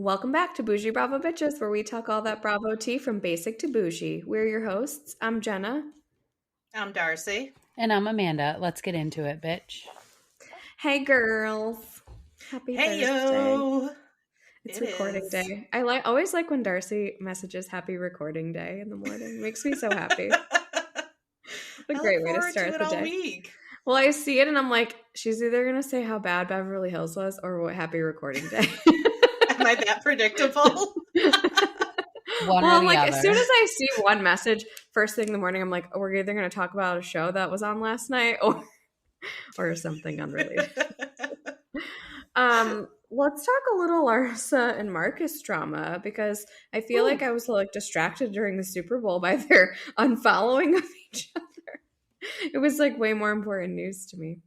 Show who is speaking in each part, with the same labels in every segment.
Speaker 1: Welcome back to Boujee Bravo Bitches, where we talk all that Bravo tea from basic to bougie. We're your hosts. I'm Jenna.
Speaker 2: I'm Darcy.
Speaker 3: And I'm Amanda. Let's get into it, bitch.
Speaker 1: Hey, girls. Happy Thursday.
Speaker 2: Yo.
Speaker 1: It's recording day. I always like when Darcy messages happy recording day in the morning. It makes me so happy. What a great way to start the day.
Speaker 2: Week.
Speaker 1: Well, I see it and I'm like, she's either going to say how bad Beverly Hills was or what happy recording day.
Speaker 2: Am I that predictable?
Speaker 1: As soon as I see one message first thing in the morning, I'm like, oh, we're either going to talk about a show that was on last night or something unrelated. Let's talk a little Larsa and Marcus drama because I feel like I was distracted during the Super Bowl by their unfollowing of each other. It was way more important news to me.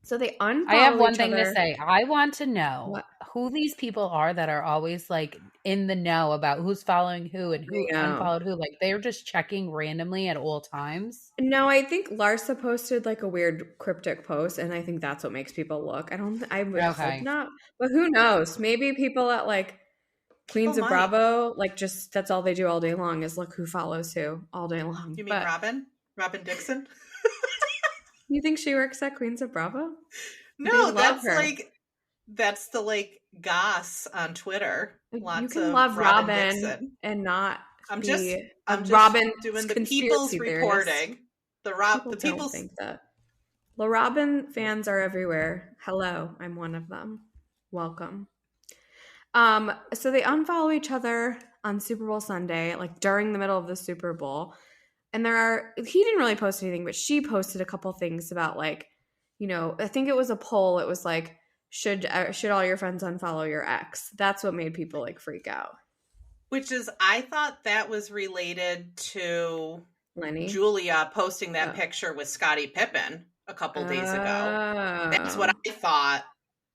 Speaker 1: So they unfollow
Speaker 3: I have one
Speaker 1: each
Speaker 3: thing
Speaker 1: other.
Speaker 3: to say. I want to know who these people are that are always in the know about who's following who and who unfollowed who. They're just checking randomly at all times.
Speaker 1: No, I think Larsa posted a weird cryptic post, and I think that's what makes people look. I would hope not, but who knows? Maybe people at Queens of Bravo, just that's all they do all day long is look who follows who all day long.
Speaker 2: You mean Robin? Robin Dixon?
Speaker 1: You think she works at Queens of Bravo?
Speaker 2: No, that's that's the goss on Twitter. Lots
Speaker 1: you can
Speaker 2: of
Speaker 1: love Robin
Speaker 2: Dixon.
Speaker 1: And not
Speaker 2: I'm
Speaker 1: be
Speaker 2: just
Speaker 1: Robin
Speaker 2: doing the people's reporting.
Speaker 1: The people's think that. The Robin fans are everywhere. Hello, I'm one of them. Welcome. So they unfollow each other on Super Bowl Sunday, during the middle of the Super Bowl. And he didn't really post anything, but she posted a couple things about I think it was a poll. It was should all your friends unfollow your ex? That's what made people freak out.
Speaker 2: Which is, I thought that was related to
Speaker 1: Lenny?
Speaker 2: Julia posting that picture with Scottie Pippen a couple days ago. That's what I thought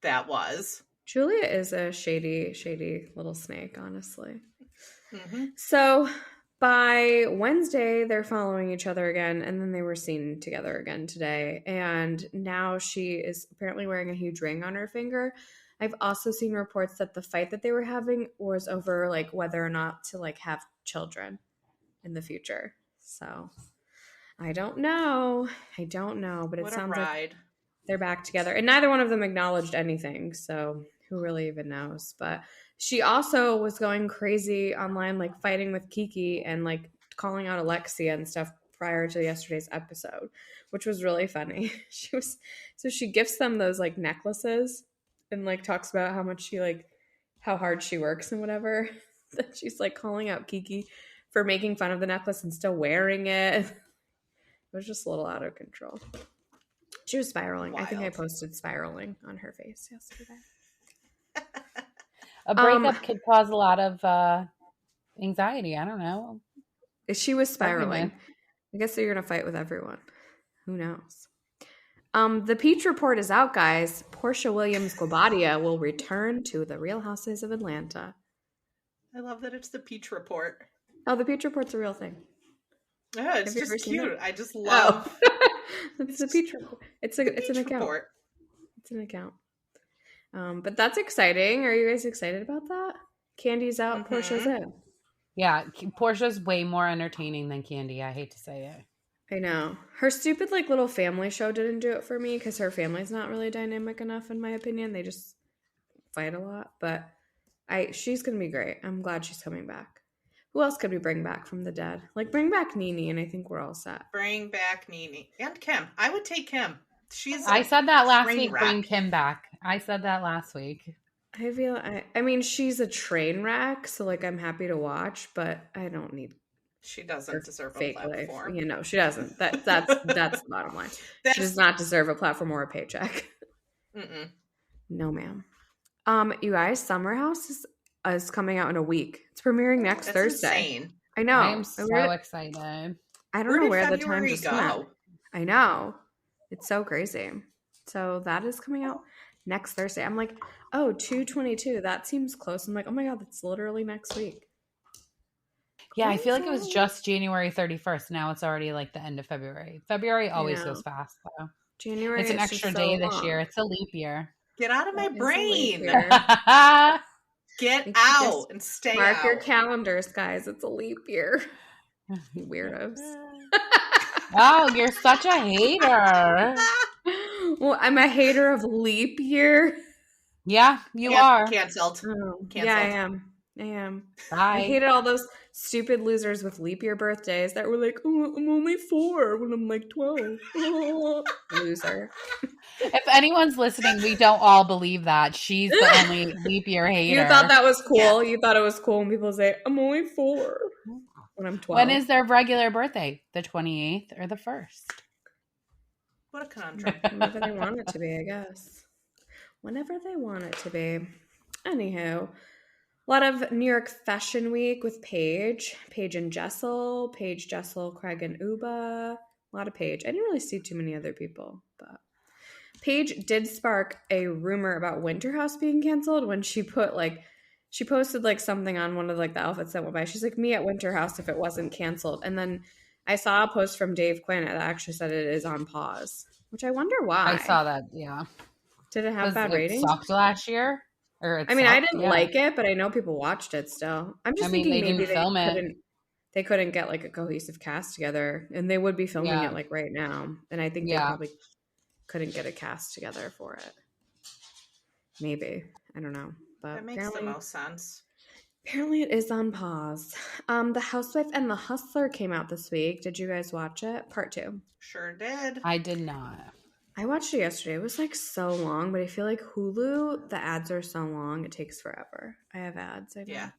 Speaker 2: that was.
Speaker 1: Julia is a shady, shady little snake, honestly. Mm-hmm. So by Wednesday, they're following each other again, and then they were seen together again today. And now she is apparently wearing a huge ring on her finger. I've also seen reports that the fight that they were having was over whether or not to have children in the future. So I don't know, but it sounds like they're back together. And neither one of them acknowledged anything, so who really even knows? But she also was going crazy online, fighting with Kiki and calling out Alexia and stuff prior to yesterday's episode, which was really funny. She gifts them those necklaces and talks about how much she how hard she works and whatever. Then she's calling out Kiki for making fun of the necklace and still wearing it. It was just a little out of control. She was spiraling. Wild. I think I posted spiraling on her face yesterday.
Speaker 3: A breakup could cause a lot of anxiety. I don't know.
Speaker 1: She was spiraling. I guess they're going to fight with everyone. Who knows? The Peach Report is out, guys. Porsha Williams Guobadia will return to the Real Housewives of Atlanta.
Speaker 2: I love that it's the Peach Report.
Speaker 1: Oh, the Peach Report's a real thing.
Speaker 2: Yeah, it's just cute. I just love.
Speaker 1: It's the Peach Report. It's an account.
Speaker 2: Report.
Speaker 1: It's an account. But that's exciting. Are you guys excited about that? Candy's out and Portia's in.
Speaker 3: Yeah, Portia's way more entertaining than Candy. I hate to say it.
Speaker 1: I know. Her stupid little family show didn't do it for me because her family's not really dynamic enough, in my opinion. They just fight a lot. But she's going to be great. I'm glad she's coming back. Who else could we bring back from the dead? Bring back Nene, and I think we're all set.
Speaker 2: Bring back Nene. And Kim. I would take Kim.
Speaker 3: I said that last week. Bring Kim back. I said that last week.
Speaker 1: I mean, she's a train wreck, so I'm happy to watch, but I don't need.
Speaker 2: She doesn't deserve a platform.
Speaker 1: Life. She doesn't. That's the bottom line. She does not deserve a platform or a paycheck.
Speaker 2: Mm-mm.
Speaker 1: No, ma'am. You guys, Summer House is coming out in a week. It's premiering next Thursday.
Speaker 2: Insane.
Speaker 1: I know.
Speaker 3: I am so excited.
Speaker 1: I don't know where the time just went. I know. It's so crazy. So that is coming out next Thursday. I'm like, oh, 2/22. That seems close. I'm like, oh my God, that's literally next week.
Speaker 3: Yeah, I feel like it was just January 31st. Now it's already the end of February. February always goes fast, though.
Speaker 1: January.
Speaker 3: It's an extra day this year. It's a leap year.
Speaker 2: Get out of my brain. Get out and stay out.
Speaker 1: Mark your calendars, guys. It's a leap year. You weirdos.
Speaker 3: Oh, you're such a hater.
Speaker 1: Well, I'm a hater of leap year.
Speaker 3: Yeah, you are.
Speaker 2: Canceled.
Speaker 1: Yeah, I am.
Speaker 3: Bye.
Speaker 1: I hated all those stupid losers with leap year birthdays that were like, oh, I'm only 4 when I'm like 12. Loser.
Speaker 3: If anyone's listening, we don't all believe that. She's the only leap year hater.
Speaker 1: You thought that was cool? Yeah. You thought it was cool when people say, I'm only 4 when I'm 12.
Speaker 3: When is their regular birthday? The 28th or the 1st?
Speaker 2: What a conundrum.
Speaker 1: Whenever they want it to be, I guess. Whenever they want it to be. Anywho, a lot of New York Fashion Week with Paige and Jessel, Craig and Uba. A lot of Paige. I didn't really see too many other people, but Paige did spark a rumor about Winter House being canceled when she posted something on one of the outfits that went by. She's like, me at Winter House if it wasn't canceled. And then I saw a post from Dave Quinn that actually said it is on pause, which I wonder why.
Speaker 3: I saw that, yeah.
Speaker 1: Did it have bad ratings?
Speaker 3: It sucked last year? I
Speaker 1: didn't like it, but I know people watched it still. I'm just thinking maybe they couldn't get a cohesive cast together, and they would be filming it right now. And I think they probably couldn't get a cast together for it. Maybe. I don't know. But
Speaker 2: that makes the most sense.
Speaker 1: Apparently it is on pause. The Housewife and the Hustler came out this week. Did you guys watch it? Part 2.
Speaker 2: Sure did.
Speaker 3: I did not.
Speaker 1: I watched it yesterday. It was so long, but I feel like Hulu, the ads are so long, it takes forever. I have ads. I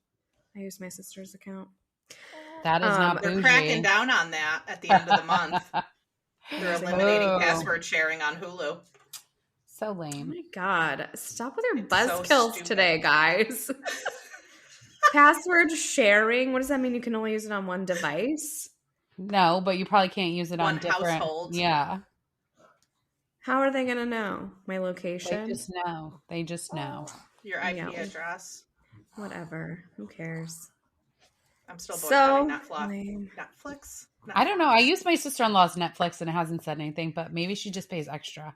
Speaker 1: use my sister's account.
Speaker 3: That is not bougie.
Speaker 2: They're cracking down on that at the end of the month. They're eliminating password sharing on Hulu.
Speaker 3: So lame.
Speaker 1: Oh my God. Stop with your buzzkills today, guys. Password sharing? What does that mean? You can only use it on one device?
Speaker 3: No, but you probably can't use it on different
Speaker 2: household.
Speaker 3: Yeah.
Speaker 1: How are they going to know my location?
Speaker 3: They just know.
Speaker 2: Your IP address.
Speaker 1: Whatever. Who cares?
Speaker 2: I'm still boycotting Netflix.
Speaker 3: I don't know. I use my sister-in-law's Netflix and it hasn't said anything, but maybe she just pays extra.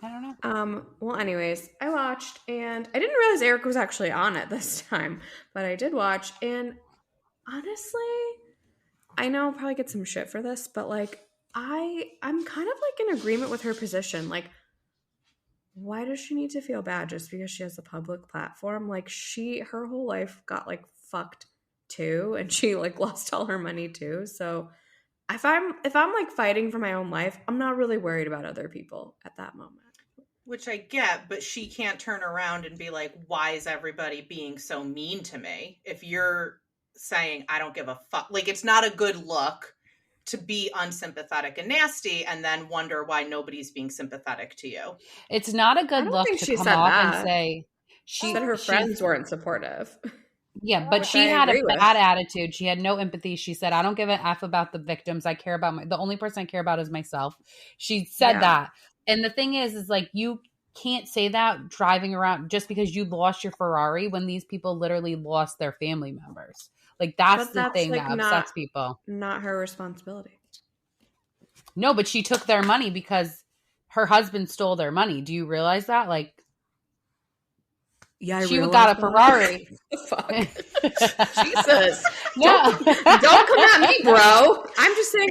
Speaker 3: I don't know.
Speaker 1: Well, anyways, I watched and I didn't realize Erika was actually on it this time, but I did watch, and honestly, I know I'll probably get some shit for this, but I'm kind of in agreement with her position. Why does she need to feel bad just because she has a public platform? Her whole life got fucked too, and she lost all her money too. So if I'm fighting for my own life, I'm not really worried about other people at that moment.
Speaker 2: Which I get, but she can't turn around and be like, why is everybody being so mean to me? If you're saying, I don't give a fuck. It's not a good look to be unsympathetic and nasty and then wonder why nobody's being sympathetic to you.
Speaker 3: It's not a good look to come off and say
Speaker 1: she said her friends weren't supportive.
Speaker 3: Yeah, but she had a bad attitude. She had no empathy. She said, I don't give an F about the victims. I care about the only person I care about is myself. She said that. And the thing is you can't say that driving around just because you lost your Ferrari when these people literally lost their family members. That's the thing that upsets people.
Speaker 1: Not her responsibility.
Speaker 3: No, but she took their money because her husband stole their money. Do you realize that? She got a Ferrari.
Speaker 1: Fuck. Jesus. Don't come at me, bro. I'm just saying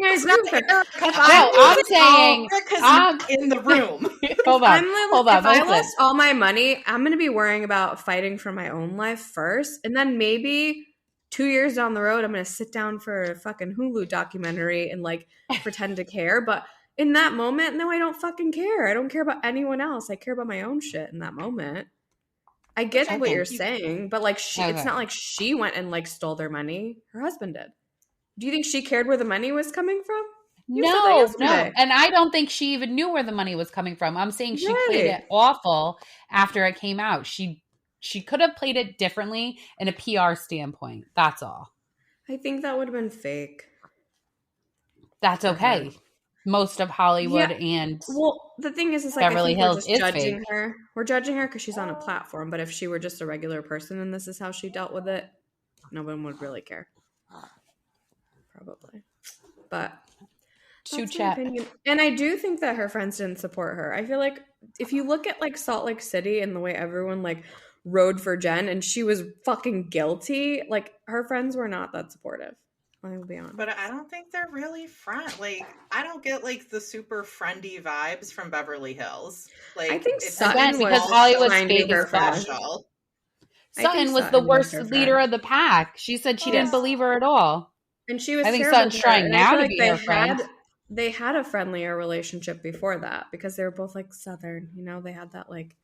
Speaker 2: I'm in the room.
Speaker 1: Hold on. If I lost all my money, I'm going to be worrying about fighting for my own life first. And then maybe 2 years down the road, I'm going to sit down for a fucking Hulu documentary and pretend to care. But in that moment, no, I don't fucking care. I don't care about anyone else. I care about my own shit in that moment. I get what you're saying, but it's not like she went and stole their money. Her husband did. Do you think she cared where the money was coming from?
Speaker 3: No. And I don't think she even knew where the money was coming from. I'm saying she played it awful after it came out. She could have played it differently in a PR standpoint. That's all.
Speaker 1: I think that would have been fake.
Speaker 3: That's okay. Most of Hollywood and
Speaker 1: the thing is
Speaker 3: Beverly Hills is
Speaker 1: judging
Speaker 3: fake.
Speaker 1: her. We're judging her because she's on a platform. But if she were just a regular person and this is how she dealt with it, no one would really care. Probably. But
Speaker 3: Shoot chat.
Speaker 1: Opinion. And I do think that her friends didn't support her. I feel like if you look at like Salt Lake City and the way everyone like rode for Jen and she was fucking guilty, like her friends were not that supportive. I'll be honest.
Speaker 2: But I don't think they're really like I don't get like the super friendly vibes from Beverly Hills. Like
Speaker 1: I think
Speaker 2: it's
Speaker 1: Sutton
Speaker 3: because Hollywood's fake as
Speaker 2: special.
Speaker 3: Sutton was the worst leader of the pack. She said she didn't believe her at all.
Speaker 1: And she was
Speaker 3: I think Sutton's trying now to be her friend.
Speaker 1: They had a friendlier relationship before that because they were both like Southern, you know, they had that like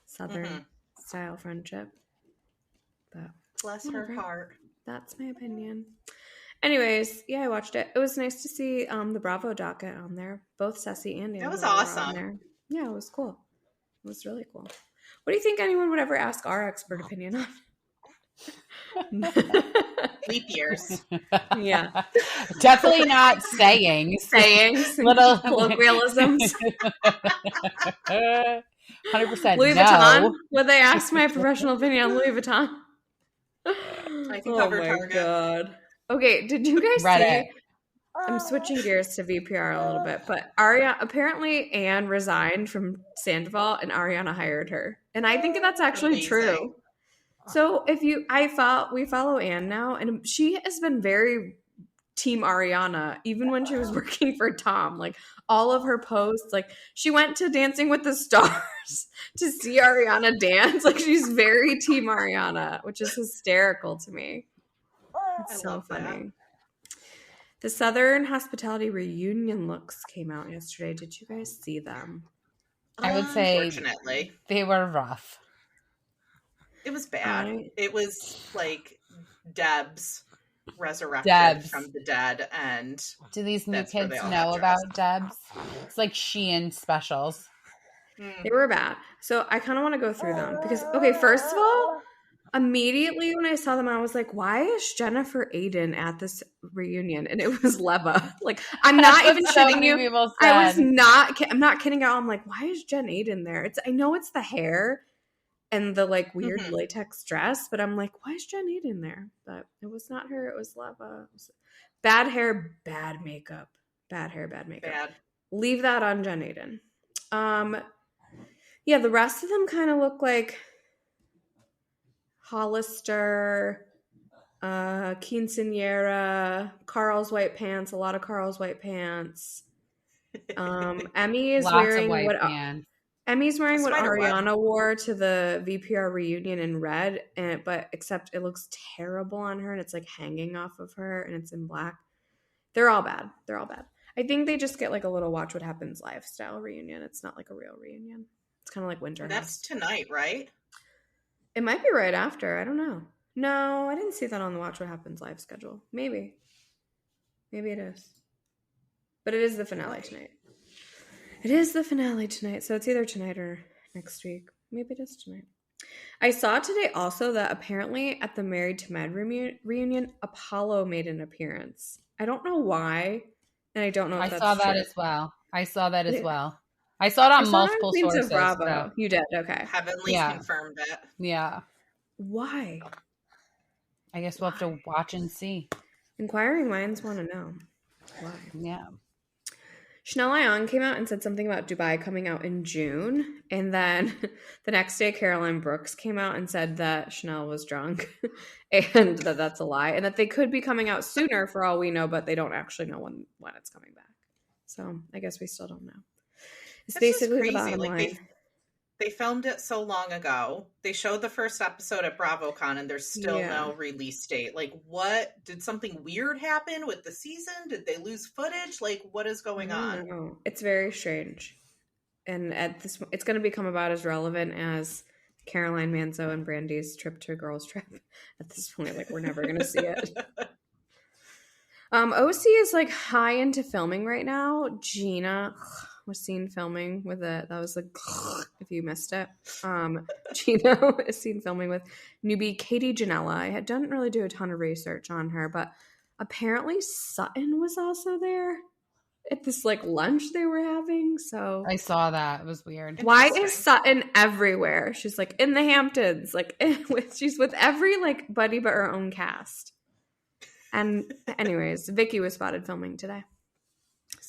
Speaker 1: Southern style friendship. But
Speaker 2: bless her heart.
Speaker 1: That's my opinion. Anyways, yeah, I watched it. It was nice to see the Bravo docket on there. Both Ceci and Annemarie.
Speaker 2: That was awesome.
Speaker 1: On there. Yeah, it was cool. It was really cool. What do you think anyone would ever ask our expert opinion on?
Speaker 2: Leap years.
Speaker 1: Yeah.
Speaker 3: Definitely not sayings.
Speaker 1: Little colloquialisms.
Speaker 3: 100%
Speaker 1: Louis Vuitton? Would they ask my professional opinion on Louis Vuitton?
Speaker 2: I can cover Target.
Speaker 1: God. Okay, did you guys see? I'm switching gears to VPR a little bit, but apparently Anne resigned from Sandoval and Ariana hired her. And I think that's actually true. So we follow Anne now, and she has been very team Ariana, even when she was working for Tom. Like all of her posts, like she went to Dancing with the Stars to see Ariana dance. Like she's very team Ariana, which is hysterical to me. It's so funny. The Southern Hospitality reunion looks came out yesterday. Did you guys see them?
Speaker 3: I would say
Speaker 2: unfortunately
Speaker 3: they were rough.
Speaker 2: It was bad. It was like Debs resurrected from the dead. And
Speaker 3: do these new kids know about Debs? It's like Shein specials.
Speaker 1: They were bad. So I kind of want to go through them because, okay, first of all, immediately when I saw them, I was like, why is Jennifer Aiden at this reunion? And it was Leva. Like, I'm not even shitting you. I'm not kidding at all. I'm like, why is Jen Aiden there? I know it's the hair and the like weird latex dress, but I'm like, why is Jen Aiden there? But it was not her. It was Leva. Bad hair, bad makeup. Bad hair, bad makeup.
Speaker 2: Bad.
Speaker 1: Leave that on Jen Aiden. Yeah, the rest of them kind of look like Hollister, quinceañera, Carl's white pants, a lot of Carl's white pants. Emmy is wearing what Ariana wore to the VPR reunion in red, but except it looks terrible on her and it's like hanging off of her and it's in black. They're all bad. I think they just get like a little Watch What Happens Live style reunion. It's not like a real reunion. It's kind of like Winter House.
Speaker 2: That's tonight, right?
Speaker 1: It might be right after. I don't know. No, I didn't see that on the Watch What Happens Live schedule. Maybe it is. But it is the finale tonight. So it's either tonight or next week. Maybe it is tonight. I saw today also that apparently at the Married to Med reunion, Apollo made an appearance. I don't know why, and I don't know if that's true.
Speaker 3: I saw that as well. I saw it on multiple sources.
Speaker 1: Bravo.
Speaker 3: So.
Speaker 1: You did? Okay.
Speaker 2: Heavenly's confirmed it.
Speaker 3: Yeah.
Speaker 1: Why?
Speaker 3: I guess we'll have to watch and see.
Speaker 1: Inquiring minds want to know. Why?
Speaker 3: Yeah.
Speaker 1: Chanel Ayan came out and said something about Dubai coming out in June. And then the next day, Caroline Brooks came out and said that Chanel was drunk and that that's a lie. And that they could be coming out sooner for all we know, but they don't actually know when it's coming back. So I guess we still don't know. It's basically the bottom line.
Speaker 2: They filmed it so long ago. They showed the first episode at BravoCon and there's still no release date. Like, what? Did something weird happen with the season? Did they lose footage? Like, what is going on?
Speaker 1: No. It's very strange. And it's going to become about as relevant as Caroline Manzo and Brandy's trip to Girls Trip. At this point, like, we're never going to see it. OC is, like, high into filming right now. Gina was seen filming with it. That was like, if you missed it. Gino is seen filming with newbie Katie Janela. I didn't really do a ton of research on her, but apparently Sutton was also there at this like lunch they were having. So
Speaker 3: I saw that. It was weird.
Speaker 1: Why is Sutton everywhere? She's like in the Hamptons, like she's with every like buddy but her own cast. And anyways, Vicky was spotted filming today.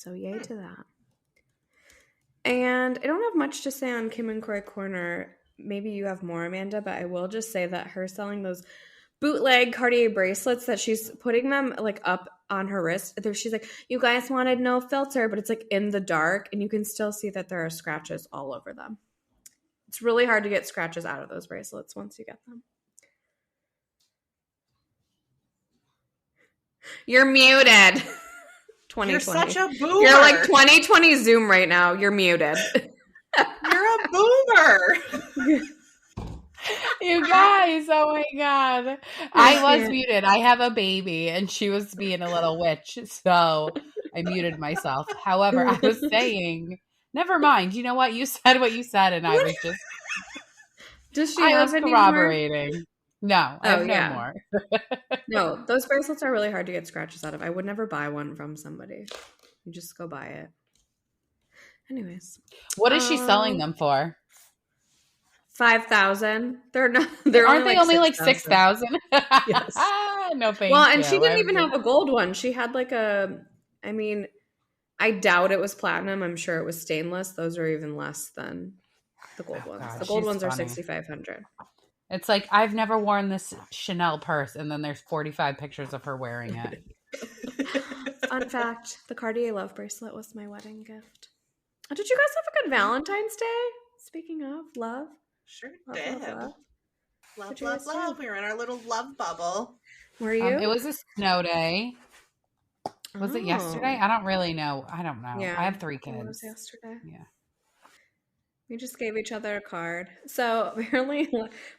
Speaker 1: So yay to that. And I don't have much to say on Kim and Kroy Corner. Maybe you have more, Amanda, but I will just say that her selling those bootleg Cartier bracelets that she's putting them like up on her wrist. She's like, you guys wanted no filter, but it's like in the dark and you can still see that there are scratches all over them. It's really hard to get scratches out of those bracelets once you get them. You're muted. 2020.
Speaker 2: You're such a boomer.
Speaker 1: You're like 2020 Zoom right now. You're muted.
Speaker 2: You're a boomer.
Speaker 3: You guys, oh my God. I was muted. I have a baby and she was being a little witch. So I muted myself. However, I was saying, never mind. You know what? You said what you said and I was just.
Speaker 1: Does she
Speaker 3: I
Speaker 1: have
Speaker 3: was corroborating. More? No, I have no more.
Speaker 1: No, those bracelets are really hard to get scratches out of. I would never buy one from somebody. You just go buy it. Anyways.
Speaker 3: What is she selling them for?
Speaker 1: 5,000. They're not.
Speaker 3: Aren't they only like 6,000?
Speaker 1: Yes.
Speaker 3: No thank
Speaker 1: Well, and
Speaker 3: you.
Speaker 1: she didn't even have a gold one. She had like a. I mean, I doubt it was platinum. I'm sure it was stainless. Those are even less than the gold ones.
Speaker 3: God,
Speaker 1: the gold ones
Speaker 3: funny.
Speaker 1: are 6,500.
Speaker 3: It's like, I've never worn this Chanel purse, and then there's 45 pictures of her wearing it.
Speaker 1: Fun fact: the Cartier love bracelet was my wedding gift. Did you guys have a good Valentine's Day? Speaking of love.
Speaker 2: Sure
Speaker 1: love,
Speaker 2: did. Love. We were in our little love bubble.
Speaker 1: Were you?
Speaker 3: It was a snow day. Was it yesterday? I don't really know. I don't know.
Speaker 1: Yeah,
Speaker 3: I have 3 kids.
Speaker 1: It was yesterday.
Speaker 3: Yeah.
Speaker 1: We just gave each other a card. So apparently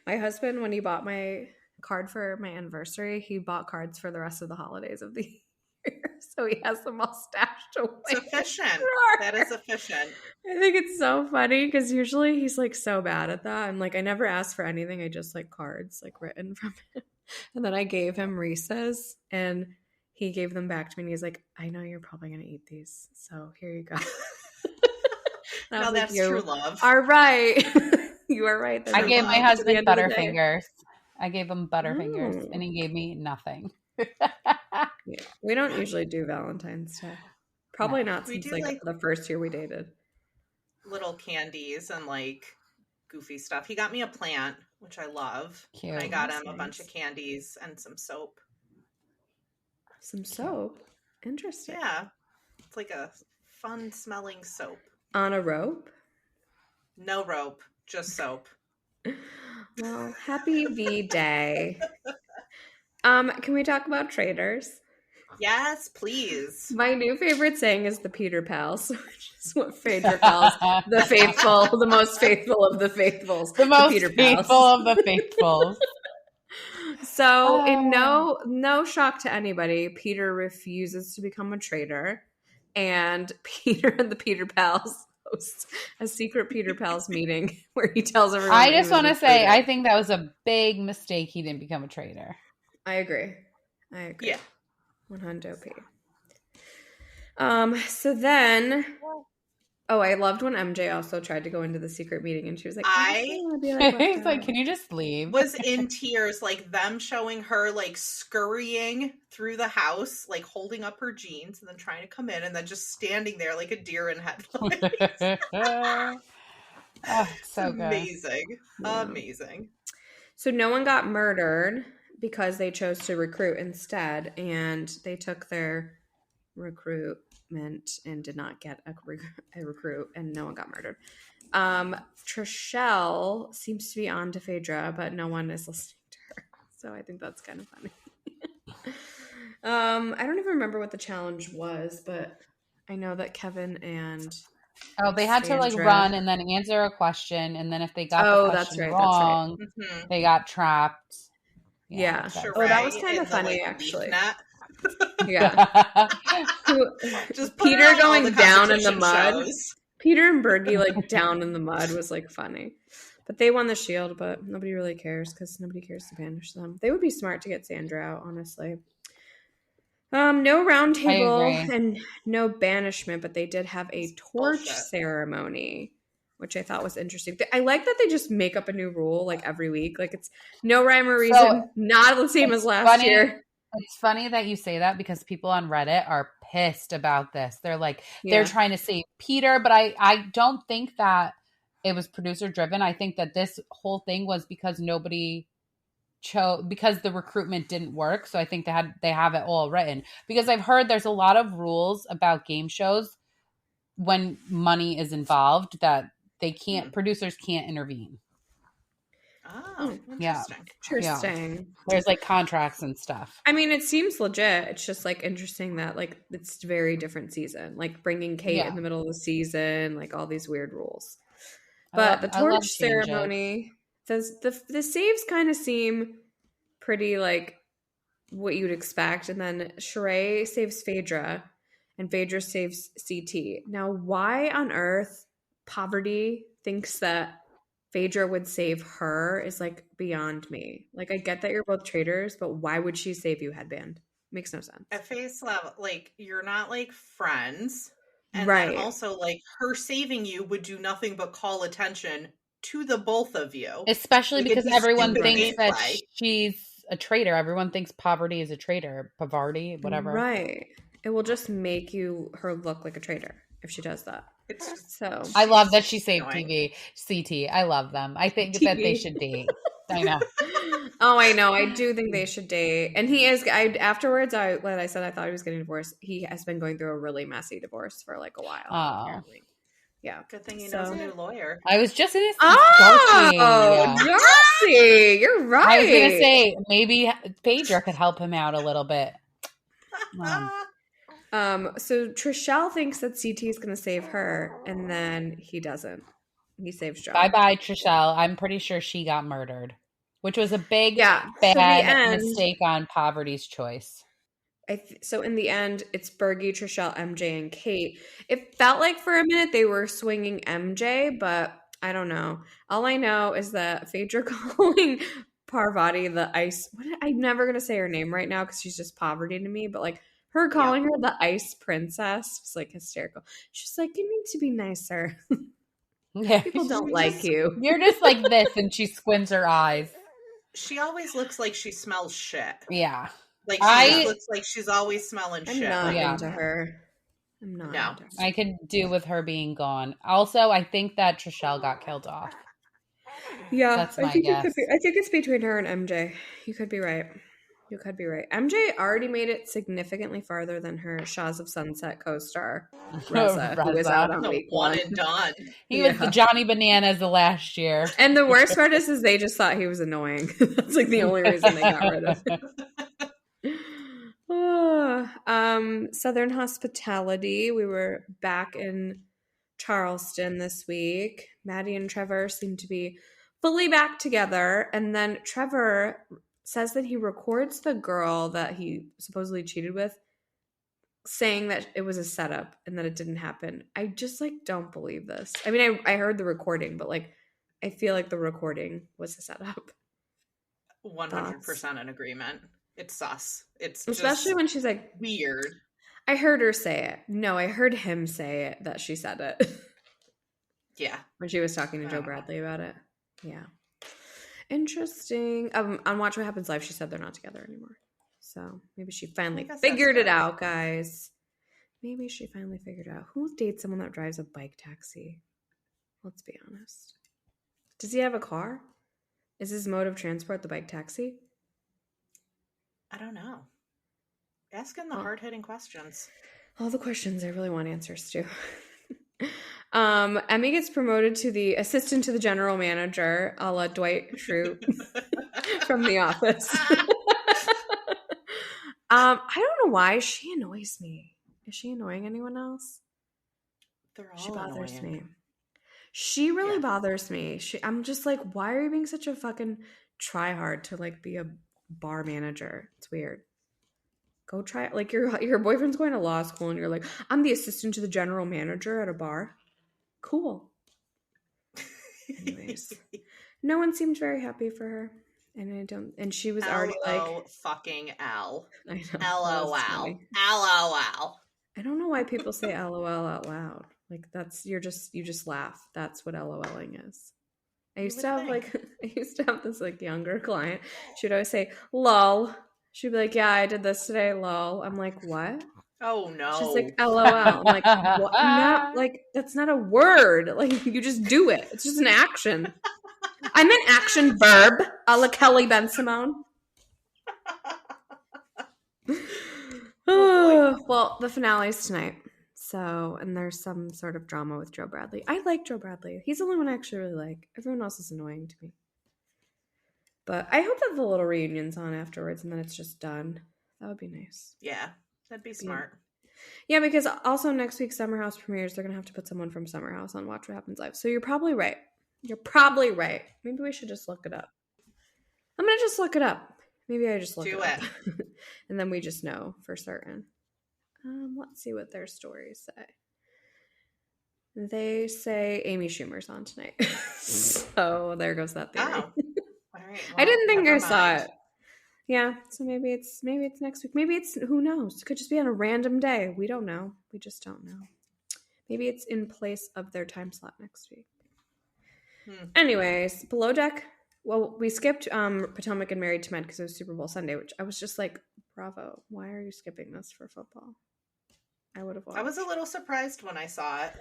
Speaker 1: my husband, when he bought my card for my anniversary, he bought cards for the rest of the holidays of the year. So he has them all stashed away.
Speaker 2: It's efficient. That is efficient.
Speaker 1: I think it's so funny because usually he's like so bad at that. I'm like, I never ask for anything. I just like cards like written from him. And then I gave him Reese's and he gave them back to me and he's like, I know you're probably going to eat these. So here you go.
Speaker 2: No, that's true love.
Speaker 1: All right. You are right.
Speaker 3: I gave my husband Butterfingers. I gave him Butterfingers and he gave me nothing.
Speaker 1: Yeah. We don't usually do Valentine's Day. Probably not since like the first year we dated.
Speaker 2: Little candies and like goofy stuff. He got me a plant, which I love.
Speaker 3: Cute.
Speaker 2: And I got him a bunch of candies and some soap.
Speaker 1: Some soap? Interesting.
Speaker 2: Yeah. It's like a fun smelling soap.
Speaker 1: On a rope?
Speaker 2: No rope, just soap.
Speaker 1: Well, happy V-Day. Can we talk about Traitors?
Speaker 2: Yes, please.
Speaker 1: My new favorite saying is the Peter Pals, which is what Phaedra calls the faithful, the most faithful of the faithfuls.
Speaker 3: The most Peter faithful of the faithfuls.
Speaker 1: So, in no shock to anybody, Peter refuses to become a traitor, and Peter and the Peter Pals host a secret Peter Pals meeting where he tells everyone.
Speaker 3: I just want to say, I think that was a big mistake. He didn't become a traitor.
Speaker 1: I agree.
Speaker 2: Yeah.
Speaker 1: 100p. So then, I loved when MJ also tried to go into the secret meeting and she was like,
Speaker 3: he's like, can you just leave?
Speaker 2: Was in tears, like them showing her like scurrying through the house, like holding up her jeans and then trying to come in and then just standing there like a deer in headlights.
Speaker 3: So good.
Speaker 2: Amazing. Yeah. Amazing.
Speaker 1: So no one got murdered because they chose to recruit instead, and they took their recruitment and did not get a recruit, and no one got murdered. Trishelle seems to be on to Phaedra, but no one is listening to her, so I think that's kind of funny. I don't even remember what the challenge was, but I know that Kevin and
Speaker 3: they had Sandra to like run and then answer a question, and then if they got the question wrong, they got trapped.
Speaker 1: Yeah.
Speaker 2: That
Speaker 1: was kind of funny, actually.
Speaker 2: Yeah.
Speaker 1: Just Peter going down in the mud. Peter and Bergie like down in the mud was like funny. But they won the shield, but nobody really cares because nobody cares to banish them. They would be smart to get Sandra out, honestly. No round table and no banishment, but they did have a torch ceremony, which I thought was interesting. I like that they just make up a new rule like every week. Like it's no rhyme or reason, not the same as last year.
Speaker 3: It's funny that you say that because people on Reddit are pissed about this. They're like, they're trying to save Peter, but I don't think that it was producer driven. I think that this whole thing was because nobody chose, because the recruitment didn't work. So I think they have it all written, because I've heard there's a lot of rules about game shows when money is involved that they can't, producers can't intervene.
Speaker 2: Oh, interesting.
Speaker 1: Yeah. Interesting.
Speaker 3: Yeah. There's like contracts and stuff.
Speaker 1: I mean, it seems legit. It's just like interesting that like it's very different season, like bringing Kate in the middle of the season, like all these weird rules. But the torch ceremony, the saves kind of seem pretty like what you'd expect. And then Sheree saves Phaedra and Phaedra saves CT. Now, why on earth Poverty thinks that Phaedra would save her is like beyond me. Like, I get that you're both traitors, but why would she save you, Headband? Makes no sense.
Speaker 2: At face level, like, you're not like friends. And then also, like, her saving you would do nothing but call attention to the both of you.
Speaker 3: Especially like, because everyone thinks that she's a traitor. Everyone thinks Poverty is a traitor. Pavardi, whatever.
Speaker 1: Right. It will just make her look like a traitor if she does that. So
Speaker 3: I love that she saved CT. I love them. I think that they should date. I know.
Speaker 1: Oh, I know. I do think they should date. And he is. Afterwards, when I said I thought he was getting divorced, he has been going through a really messy divorce for like a while. Apparently. Yeah.
Speaker 2: Good thing he knows a new lawyer.
Speaker 3: I was just going to
Speaker 1: say, Darcy, you're right.
Speaker 3: I was going to say maybe Phaedra could help him out a little bit.
Speaker 1: So Trishelle thinks that CT is going to save her, and then he doesn't. He saves John.
Speaker 3: Bye, Trishelle. I'm pretty sure she got murdered, which was a big, bad mistake on Poverty's choice.
Speaker 1: So in the end, it's Bergie, Trishelle, MJ, and Kate. It felt like for a minute they were swinging MJ, but I don't know. All I know is that Phaedra calling Parvati the ice. I'm never going to say her name right now because she's just Poverty to me, but like, her calling her the ice princess was like hysterical. She's like, you need to be nicer.
Speaker 3: Yeah.
Speaker 1: People don't like you.
Speaker 3: You're just like this, and she squints her eyes.
Speaker 2: She always looks like she smells shit.
Speaker 3: Yeah.
Speaker 2: Like she looks like she's always smelling shit.
Speaker 1: I'm not into her. I'm not.
Speaker 2: No.
Speaker 1: Into her.
Speaker 3: I could do with her being gone. Also, I think that Trishelle got killed off.
Speaker 1: Yeah.
Speaker 3: That's my guess.
Speaker 1: I think it's between her and MJ. You could be right. MJ already made it significantly farther than her Shaws of Sunset co-star, Reza, who was out on week one.
Speaker 2: And done.
Speaker 3: He was the Johnny Bananas the last year.
Speaker 1: And the worst part is they just thought he was annoying. That's like the only reason they got rid of him. Southern Hospitality. We were back in Charleston this week. Maddie and Trevor seem to be fully back together. And then Trevor says that he records the girl that he supposedly cheated with, saying that it was a setup and that it didn't happen. I just like don't believe this. I mean, I heard the recording, but like I feel like the recording was a setup.
Speaker 2: 100% in agreement. It's sus. It's
Speaker 1: especially when she's like
Speaker 2: weird.
Speaker 1: I heard her say it. No, I heard him say it that she said it.
Speaker 2: Yeah.
Speaker 1: When she was talking to Joe Bradley about it. Yeah. Interesting. On Watch What Happens Live, she said they're not together anymore. So maybe she finally figured it out, guys. Maybe she finally figured it out. Who dates someone that drives a bike taxi? Let's be honest. Does he have a car? Is his mode of transport the bike taxi?
Speaker 2: I don't know. Asking the hard-hitting questions.
Speaker 1: All the questions I really want answers to. Emmy gets promoted to the assistant to the general manager, a la Dwight Schrute from The Office. I don't know why. She annoys me. Is she annoying anyone else?
Speaker 2: She bothers me.
Speaker 1: She really bothers me. I'm just like, why are you being such a fucking tryhard to like be a bar manager? It's weird. Go try it. Like your boyfriend's going to law school and you're like, I'm the assistant to the general manager at a bar. Cool. Anyways, no one seemed very happy for her, and she was already like
Speaker 2: fucking L.
Speaker 1: I know.
Speaker 2: LOL. LOL.
Speaker 1: I don't know why people say LOL out loud. Like you just laugh. That's what LOLing is. I used to have this like younger client. She would always say lol, She'd be like, yeah, I did this today, lol. I'm like, what?
Speaker 2: Oh, no.
Speaker 1: She's like, LOL. I'm like, what? Not, like, that's not a word. Like, you just do it. It's just an action. I'm an action verb, a la Kelly Ben Simone. Well, the finale's tonight. So, and there's some sort of drama with Joe Bradley. I like Joe Bradley. He's the only one I actually really like. Everyone else is annoying to me. But I hope that the little reunion's on afterwards and then it's just done. That would be nice.
Speaker 2: Yeah, that'd be smart.
Speaker 1: Yeah, because also next week Summer House premieres. They're going to have to put someone from Summer House on Watch What Happens Live. So you're probably right. You're probably right. Maybe we should just look it up. I'm going to just look it up. Maybe I just look it up. And then we just know for certain. Let's see what their stories say. They say Amy Schumer's on tonight. So there goes that theory.
Speaker 2: Oh. All right, well,
Speaker 1: I didn't think I saw it. Yeah, so maybe it's next week. Maybe it's, who knows? It could just be on a random day. We don't know. We just don't know. Maybe it's in place of their time slot next week. Anyways, Below Deck. Well, we skipped Potomac and Married to Men because it was Super Bowl Sunday, which I was just like, bravo. Why are you skipping this for football? I would have watched.
Speaker 2: I was a little surprised when I saw it.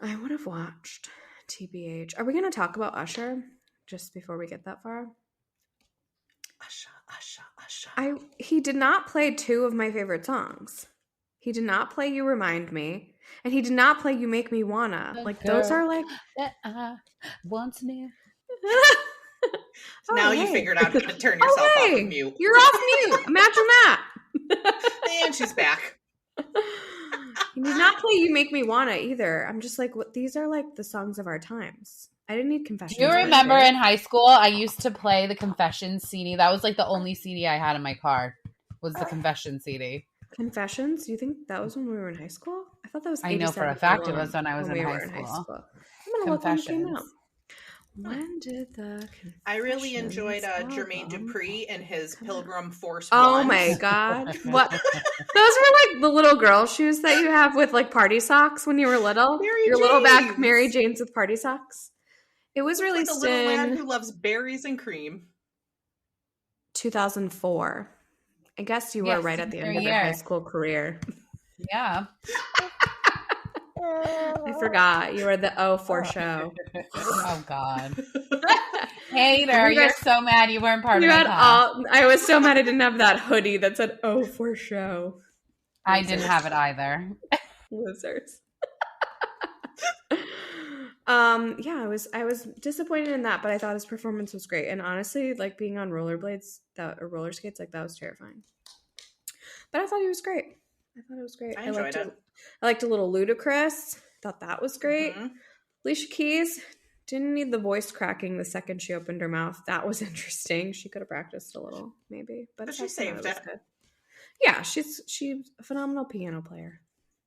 Speaker 1: I would have watched. TBH. Are we going to talk about Usher just before we get that far? Usher. He did not play two of my favorite songs. He did not play You Remind Me, and he did not play You Make Me Wanna. Like, those are like...
Speaker 3: Once near.
Speaker 2: Now you figured out how to turn yourself off of mute.
Speaker 1: You're off mute. Imagine that.
Speaker 2: And she's back.
Speaker 1: He did not play You Make Me Wanna either. I'm just like, what? These are like the songs of our times. I didn't need Confessions.
Speaker 3: Do you remember in high school, I used to play the Confessions CD? That was like the only CD I had in my car, was the Confessions CD.
Speaker 1: Confessions? Do you think that was when we were in high school? I thought that was.
Speaker 3: I know for a fact it was when I was in high school.
Speaker 1: I'm gonna look when it came out. When did the
Speaker 2: I really enjoyed Jermaine Dupri and his Pilgrim Force.
Speaker 1: Oh my god! What? Those were like the little girl shoes that you have with like party socks when you were little. Your little back Mary Janes with party socks. It was released
Speaker 2: like a little lad who loves berries and cream.
Speaker 1: 2004. I guess you were right at the end of your high school career.
Speaker 3: Yeah.
Speaker 1: I forgot. You were the O4 show.
Speaker 3: Oh, God. Hater, you're so mad you weren't part of it.
Speaker 1: I was so mad I didn't have that hoodie that said O4 show.
Speaker 3: I didn't have it either.
Speaker 1: Losers. Yeah, I was disappointed in that, but I thought his performance was great. And honestly, like being on rollerblades or roller skates, like that was terrifying. But I thought he was great. I thought it was great.
Speaker 2: I enjoyed it.
Speaker 1: I liked a little Ludacris. Thought that was great. Mm-hmm. Alicia Keys didn't need the voice cracking the second she opened her mouth. That was interesting. She could have practiced a little, maybe. But
Speaker 2: she saved it.
Speaker 1: Good. Yeah, she's a phenomenal piano player.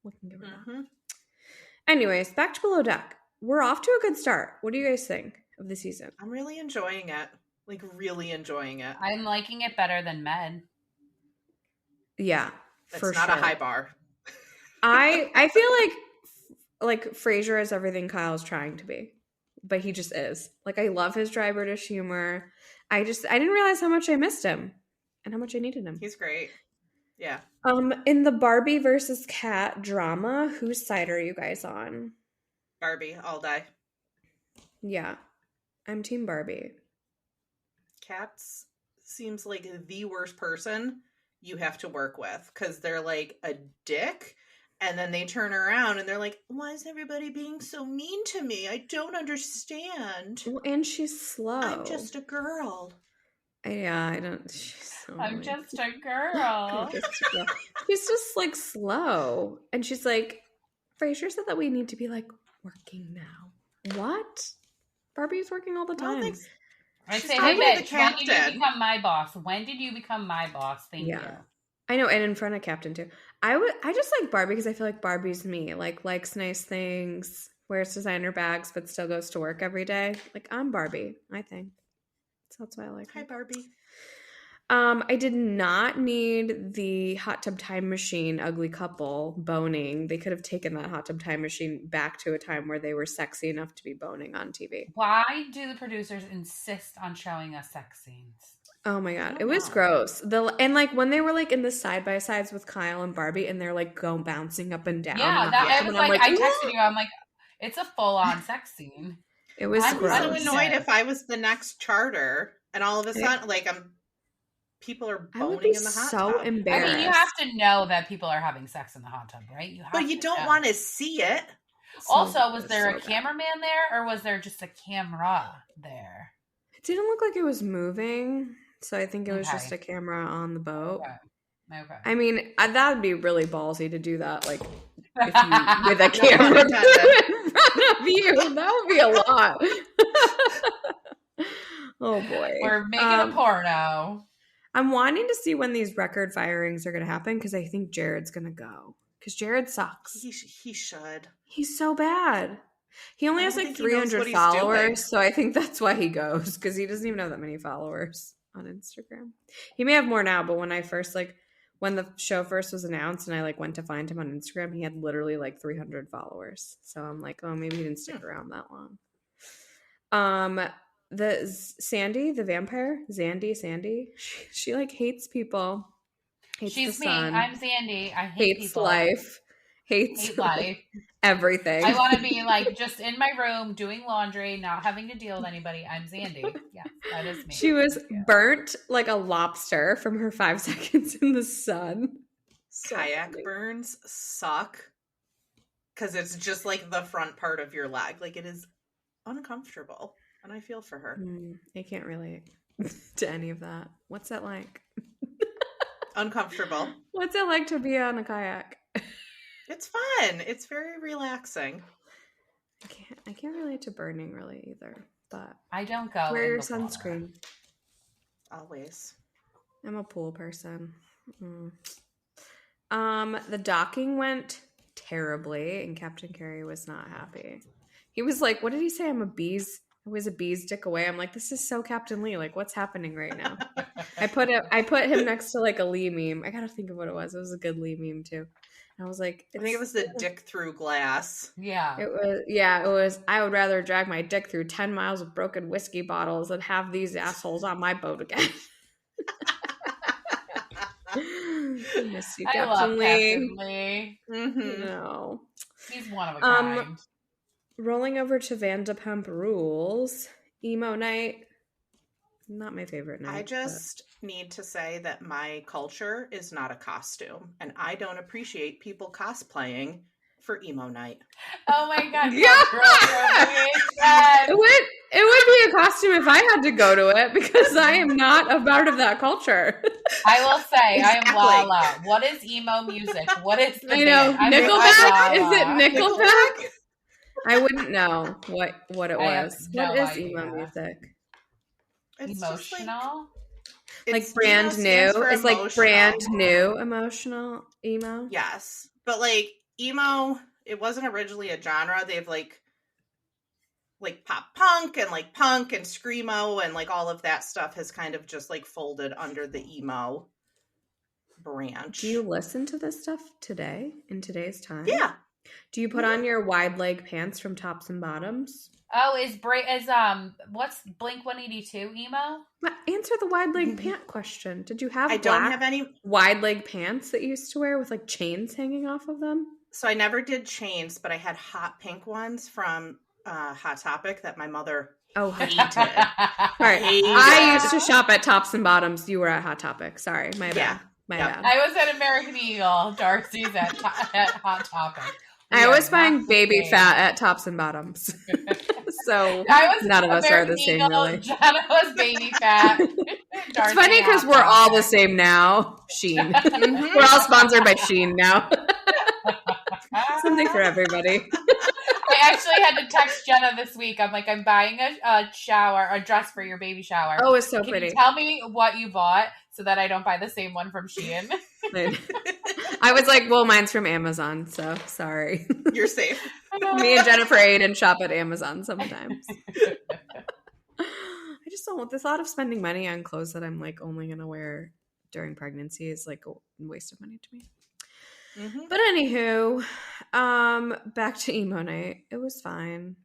Speaker 1: We can give her that. Anyways, back to Below Deck. We're off to a good start. What do you guys think of the season?
Speaker 2: I'm really enjoying it. Like, really enjoying it.
Speaker 3: I'm liking it better than Med.
Speaker 1: Yeah,
Speaker 2: it's not a high bar.
Speaker 1: I feel like Frasier is everything Kyle's trying to be, but he just is. Like, I love his dry British humor. I didn't realize how much I missed him and how much I needed him.
Speaker 2: He's great. Yeah.
Speaker 1: In the Barbie versus Kat drama, whose side are you guys on?
Speaker 2: Barbie, all day.
Speaker 1: Yeah, I'm team Barbie.
Speaker 2: Kat seems like the worst person you have to work with because they're like a dick, and then they turn around and they're like, why is everybody being so mean to me? I don't understand.
Speaker 1: Well, and she's slow.
Speaker 2: I'm just a girl.
Speaker 1: Yeah, I don't. She's so
Speaker 3: I'm just a girl.
Speaker 1: She's just like slow, and she's like, Frasier said that we need to be like working now. What? Barbie's working all the time.
Speaker 3: I say, hey, bitch, when did you become my boss? When did you become my boss? Thank you.
Speaker 1: I know, and in front of Captain too. I just like Barbie because I feel like Barbie's me. Like, likes nice things, wears designer bags, but still goes to work every day. Like, I'm Barbie, I think. So that's why I like her.
Speaker 2: Hi, Barbie.
Speaker 1: I did not need the hot tub time machine ugly couple boning. They could have taken that hot tub time machine back to a time where they were sexy enough to be boning on TV.
Speaker 3: Why do the producers insist on showing us sex scenes?
Speaker 1: Oh my God. It was gross. And like when they were like in the side by sides with Kyle and Barbie and they're like bouncing up and down.
Speaker 3: Yeah, I was like, I texted you. I'm like, it's a full on sex scene.
Speaker 1: It was gross.
Speaker 2: I was so annoyed if I was the next charter and all of a sudden like people are boning in the hot tub.
Speaker 1: So embarrassed.
Speaker 3: I mean, you have to know that people are having sex in the hot tub, right?
Speaker 2: But you don't want to see it.
Speaker 3: Also, was there a cameraman there or was there just a camera there?
Speaker 1: It didn't look like it was moving. So I think it was just a camera on the boat.
Speaker 3: Okay.
Speaker 1: I mean, that would be really ballsy to do that, like, with a camera in front of you. That would be a lot. Oh, boy.
Speaker 3: We're making a porno.
Speaker 1: I'm wanting to see when these record firings are going to happen because I think Jared's going to go. Because Jared sucks.
Speaker 2: He should.
Speaker 1: He's so bad. He only has like 300 followers, so I think that's why he goes. Because he doesn't even have that many followers on Instagram. He may have more now, but when I first when the show first was announced and I went to find him on Instagram, he had literally 300 followers. So I'm like, oh, maybe he didn't stick around that long. The Sandy, the vampire, Sandy, she hates people.
Speaker 3: She's me. I'm Sandy. I
Speaker 1: hate
Speaker 3: people.
Speaker 1: Life. Hate life. Everything.
Speaker 3: I want to be just in my room doing laundry, not having to deal with anybody. I'm Sandy. Yeah, that is me.
Speaker 1: She was burnt like a lobster from her 5 seconds in the sun.
Speaker 2: Kayak burns suck because it's just the front part of your leg. It is uncomfortable, and I feel for her.
Speaker 1: I can't relate to any of that. What's that like?
Speaker 2: Uncomfortable.
Speaker 1: What's it like to be on a kayak?
Speaker 2: It's fun. It's very relaxing.
Speaker 1: I can't relate to burning really either. But
Speaker 3: I don't go.
Speaker 1: Wear your sunscreen.
Speaker 2: Always.
Speaker 1: I'm a pool person. The docking went terribly, and Captain Carey was not happy. He was like, "What did he say? I was a bee's dick away." I'm like, "This is so Captain Lee. What's happening right now?" I put him next to a Lee meme. I gotta think of what it was. It was a good Lee meme too. I was like,
Speaker 2: I think it was the dick through glass.
Speaker 3: Yeah.
Speaker 1: It was. Yeah, it was. I would rather drag my dick through 10 miles of broken whiskey bottles than have these assholes on my boat again. I miss you, Captain Lee.
Speaker 3: Mm-hmm.
Speaker 1: No.
Speaker 3: He's one of a kind.
Speaker 1: Rolling over to Vanderpump Rules. Emo night. Not my favorite night.
Speaker 2: I just need to say that my culture is not a costume, and I don't appreciate people cosplaying for emo night.
Speaker 3: Oh my God.
Speaker 1: Yeah. It would be a costume if I had to go to it because I am not a part of that culture.
Speaker 3: I will say, exactly. I am Lala. What is emo music? What is the
Speaker 1: Nickelback? Is it Nickelback? I wouldn't know what it was. What is emo music?
Speaker 2: It's
Speaker 3: emotional?
Speaker 1: Brand new? It's brand new emotional emo?
Speaker 2: Yes. But emo, it wasn't originally a genre. They have pop punk and punk and screamo and all of that stuff has kind of just folded under the emo branch.
Speaker 1: Do you listen to this stuff today in today's time?
Speaker 2: Yeah.
Speaker 1: Do you put on your wide leg pants from Tops and Bottoms?
Speaker 3: Oh, what's Blink 182 emo?
Speaker 1: Answer the wide leg pant question. Did you have
Speaker 2: don't have any
Speaker 1: wide leg pants that you used to wear with chains hanging off of them?
Speaker 2: So I never did chains, but I had hot pink ones from Hot Topic that my mother hated.
Speaker 1: All right. I used to shop at Tops and Bottoms. You were at Hot Topic. Sorry, my bad. My bad.
Speaker 3: I was at American Eagle. Darcy's at Hot Topic.
Speaker 1: I was buying baby fat at Tops and Bottoms. So none of us are the same, really.
Speaker 3: Jenna was baby fat.
Speaker 1: It's funny because we're all the same now. Shein. We're all sponsored by Shein now. Something for everybody.
Speaker 3: I actually had to text Jenna this week. I'm like, I'm buying a dress for your baby shower.
Speaker 1: Oh, it's so
Speaker 3: Can
Speaker 1: pretty.
Speaker 3: You tell me what you bought so that I don't buy the same one from Shein?
Speaker 1: I was like, well, mine's from Amazon, so sorry.
Speaker 2: You're safe.
Speaker 1: Me and Jennifer Aiden shop at Amazon sometimes. I just don't want the thought of spending money on clothes that I'm only going to wear during pregnancy is a waste of money to me. Mm-hmm. But anywho, back to emo night. It was fine.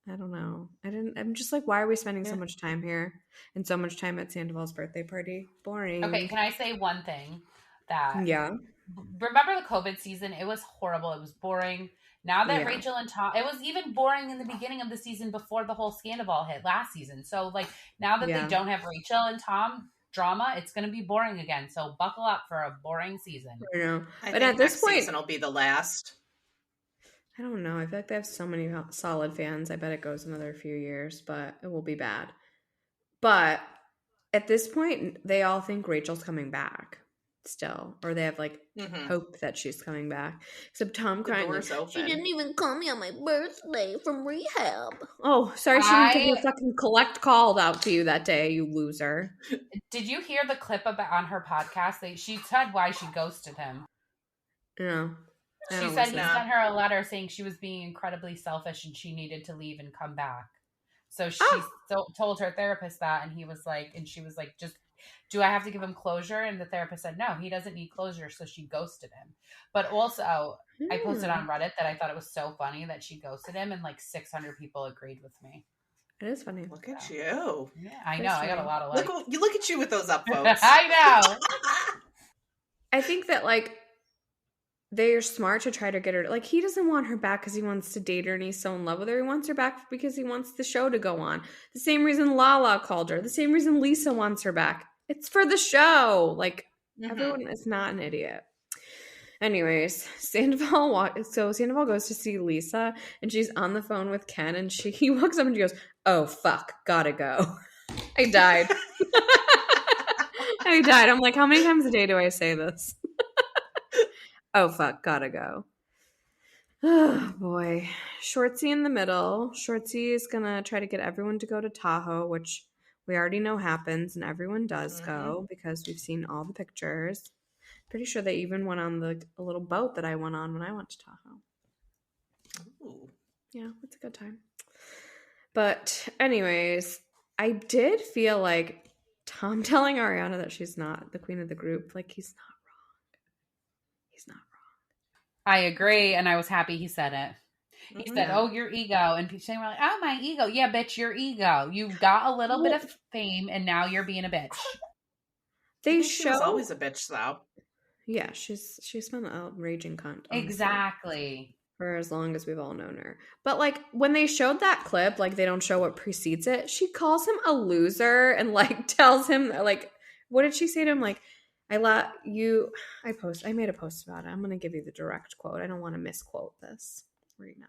Speaker 1: I don't know. I'm just like, why are we spending so much time here and so much time at Sandoval's birthday party? Boring.
Speaker 3: Okay, can I say one thing? That remember the COVID season? It was horrible. It was boring. Now that Rachel and Tom, it was even boring in the beginning of the season before the whole Sandoval hit last season. So like now that they don't have Rachel and Tom drama, it's going to be boring again. So buckle up for a boring season.
Speaker 1: I know.
Speaker 2: But think at this point, season will be the last.
Speaker 1: I don't know. I feel like they have so many solid fans. I bet it goes another few years, but it will be bad. But at this point, they all think Rachel's coming back still, or they have like hope that she's coming back. Except Tom crying, like, she didn't even call me on my birthday from rehab. Oh, sorry, she didn't take a fucking collect call out to you that day, you loser.
Speaker 3: Did you hear the clip about on her podcast? She said why she ghosted him.
Speaker 1: No.
Speaker 3: She said he sent her a letter saying she was being incredibly selfish and she needed to leave and come back. So she told her therapist that, and she was like, just, do I have to give him closure? And the therapist said, no, he doesn't need closure. So she ghosted him. But also, I posted on Reddit that I thought it was so funny that she ghosted him, and like 600 people agreed with me.
Speaker 1: It is funny.
Speaker 2: Look at you.
Speaker 3: Yeah, I know. I got a lot of likes.
Speaker 2: Look at you with those upvotes.
Speaker 3: I know.
Speaker 1: I think that like they're smart to try to get her. Like, he doesn't want her back because he wants to date her and he's so in love with her. He wants her back because he wants the show to go on. The same reason Lala called her. The same reason Lisa wants her back. It's for the show. Like, everyone is not an idiot. Anyways, Sandoval goes to see Lisa, and she's on the phone with Ken, and he walks up and she goes, "Oh, fuck, gotta go." I died. I died. I'm like, how many times a day do I say this? Oh, fuck, gotta go. Oh, boy. Schwartzy in the middle. Schwartzy is going to try to get everyone to go to Tahoe, which we already know happens, and everyone does go because we've seen all the pictures. Pretty sure they even went on a little boat that I went on when I went to Tahoe. Ooh. Yeah, it's a good time. But anyways, I did feel like Tom telling Ariana that she's not the queen of the group, like, he's not wrong. He's not wrong.
Speaker 3: I agree, and I was happy he said it. He said, "Oh, your ego," and people saying, "Like, oh, my ego." Yeah, bitch, your ego. You got a little bit of fame, and now you're being a bitch.
Speaker 2: She was always a bitch, though.
Speaker 1: Yeah, she's been a raging cunt.
Speaker 3: Honestly. Exactly.
Speaker 1: For as long as we've all known her. But, like, when they showed that clip, like, they don't show what precedes it, she calls him a loser and, like, tells him, like, what did she say to him? Like, I made a post about it. I'm going to give you the direct quote. I don't want to misquote this right now.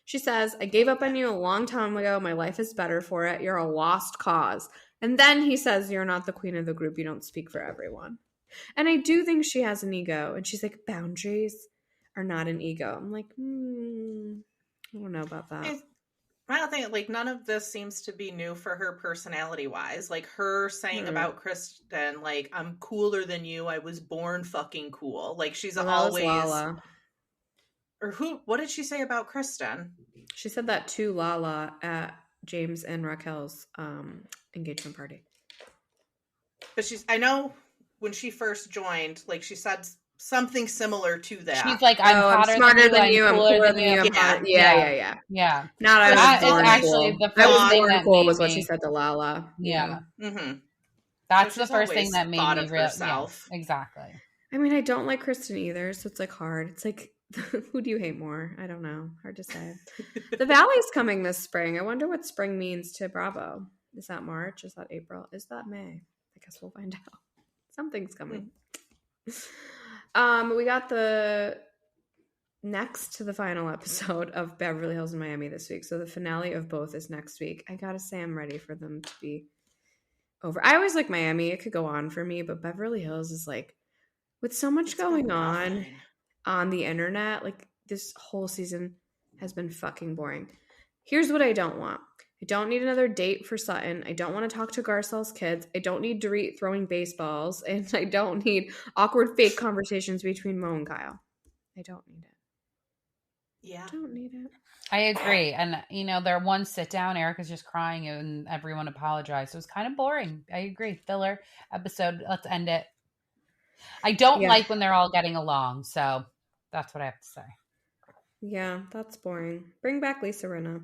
Speaker 1: She says, "I gave up on you a long time ago. My life is better for it. You're a lost cause." And then he says, "You're not the queen of the group. You don't speak for everyone." And I do think she has an ego. And she's like, boundaries are not an ego. I'm like, I don't know about that.
Speaker 2: I don't think, like, none of this seems to be new for her personality-wise. Like, her saying about Kristen, like, "I'm cooler than you. I was born fucking cool." Like, she's always... Lala. Or what did she say about Kristen?
Speaker 1: She said that to Lala at James and Raquel's engagement party.
Speaker 2: But I know when she first joined, like, she said something similar to that.
Speaker 3: She's like, I'm smarter than you, I'm cooler than you.
Speaker 1: Yeah. Not I was born actually cool. The first I was thing born cool was what she said to Lala.
Speaker 3: Yeah. That's the first thing that made me realize. Yeah, exactly.
Speaker 1: I mean, I don't like Kristen either, so it's like hard. It's like, who do you hate more? I don't know. Hard to say. The Valley's coming this spring. I wonder what spring means to Bravo. Is that March? Is that April? Is that May? I guess we'll find out. Something's coming. We got the next to the final episode of Beverly Hills and Miami this week. So the finale of both is next week. I gotta say I'm ready for them to be over. I always like Miami. It could go on for me, but Beverly Hills is like, with so much going on the internet, like, this whole season has been fucking boring. Here's what I don't want. I don't need another date for Sutton. I don't want to talk to Garcelle's kids. I don't need Dorit throwing baseballs. And I don't need awkward fake conversations between Mo and Kyle. I don't need it.
Speaker 2: Yeah.
Speaker 1: I don't need it.
Speaker 3: I agree. And, their one sit down, Erika's just crying and everyone apologized. It was kind of boring. I agree. Filler episode. Let's end it. I don't like when they're all getting along. So that's what I have to say.
Speaker 1: Yeah, that's boring. Bring back Lisa Rinna.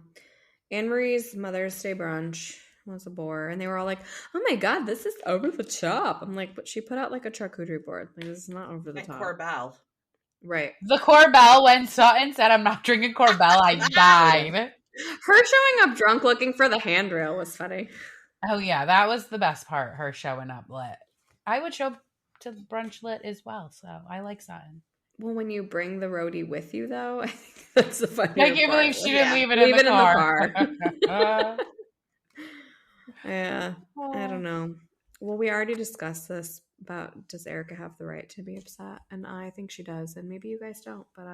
Speaker 1: Annemarie's Mother's Day brunch was a bore, and they were all like, "Oh my god, this is over the top." I'm like, but she put out like a charcuterie board. Like, this is not over the top.
Speaker 2: Corbel.
Speaker 1: Right.
Speaker 3: The Corbel, when Sutton said, "I'm not drinking Corbel," I died.
Speaker 1: Her showing up drunk looking for the handrail was funny.
Speaker 3: Oh yeah, that was the best part, her showing up lit. I would show up to brunch lit as well, so I like Sutton.
Speaker 1: Well, when you bring the roadie with you, though, I think that's the funny part.
Speaker 3: I can't believe she didn't leave it in the car.
Speaker 1: Yeah, I don't know. Well, we already discussed this about, does Erika have the right to be upset? And I think she does, and maybe you guys don't, but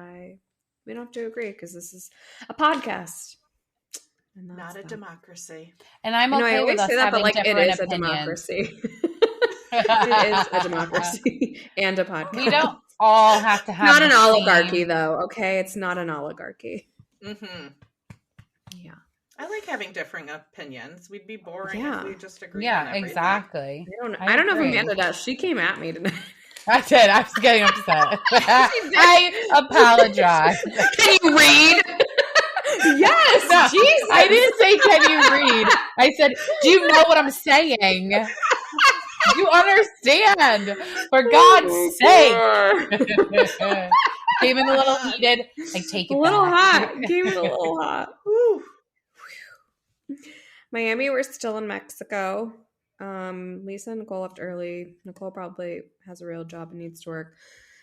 Speaker 1: we don't have to agree because this is a podcast.
Speaker 2: Not a democracy.
Speaker 3: And I'm okay with us having different opinions.
Speaker 1: A democracy. It is a democracy and a podcast.
Speaker 3: We don't all have to have
Speaker 1: not an oligarchy, though. Okay, it's not an oligarchy.
Speaker 2: Mm-hmm.
Speaker 1: Yeah,
Speaker 2: I like having differing opinions. We'd be boring if we just agreed on everything.
Speaker 3: Yeah, exactly.
Speaker 1: I don't know if Amanda does. She came at me tonight.
Speaker 3: I did. I was getting upset. I apologize.
Speaker 1: Can you read? Yes.
Speaker 3: No,
Speaker 1: Jesus.
Speaker 3: I didn't say, "Can you read?" I said, "Do you know what I'm saying? Do you understand? For God's sake." Came in a little heated. I take it
Speaker 1: a little
Speaker 3: back.
Speaker 1: hot. Came in a little hot. Woo. Miami, we're still in Mexico. Lisa and Nicole left early. Nicole probably has a real job and needs to work.